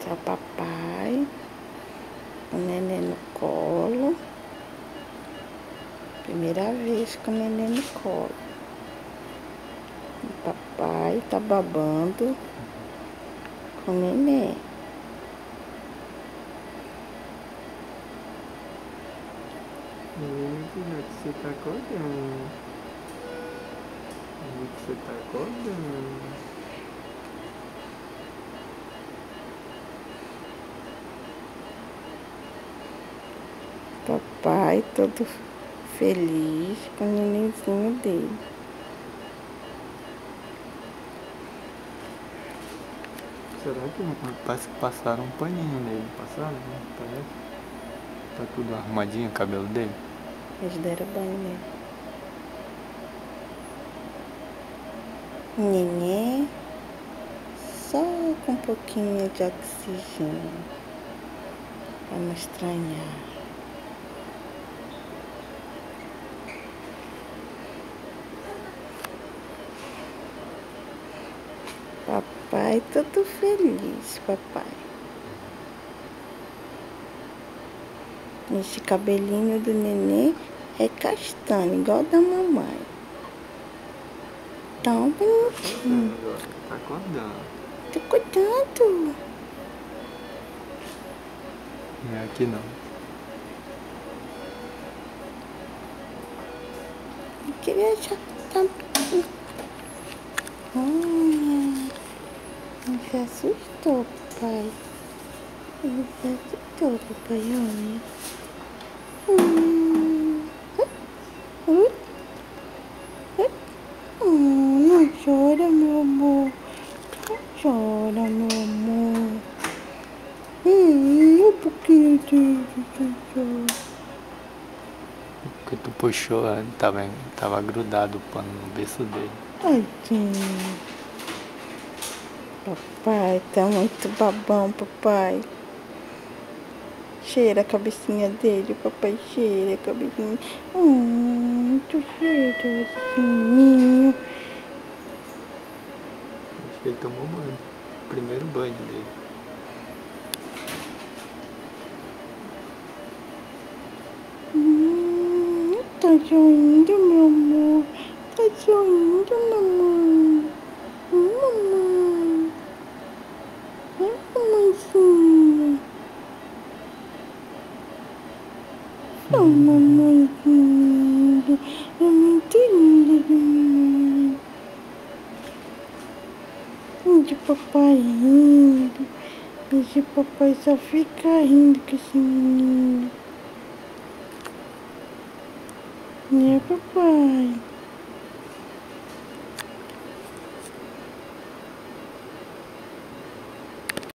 Tá papai, o neném no colo. Primeira vez com o neném no colo. O papai tá babando com o neném. Já que você tá acordando. Já que você tá acordando. Papai todo feliz com o nenenzinho dele. Será que parece que passaram um paninho nele? Passaram, né? Parece. Tá tudo arrumadinho o cabelo dele? Eles deram banho nele. Neném, só com um pouquinho de oxigênio, pra não estranhar. Papai todo feliz, papai. Esse cabelinho do neném é castanho, igual da mamãe. Tão bonitinho. Tá acordando. Tô cuidando. Não é aqui não. Eu queria já tá. Ele se assustou, papai. Ele se assustou, papai, olha. Não chora, meu amor. Não chora, meu amor. Um pouquinho de choro. Porque tu puxou, tava grudado o pano no berço dele. Tadinho. Papai, tá muito babão, papai. Cheira a cabecinha dele, papai cheira a cabecinha. Muito cheirosinho. Acho que ele tomou banho. Primeiro banho dele. Tá sorrindo, meu amor. Tá sorrindo, mamãe. Mamãe. Mamãezinha. Oh, mamãezinha. É muito linda de mamãe. De papai rindo. Esse papai só fica rindo com esse menino. Né, papai?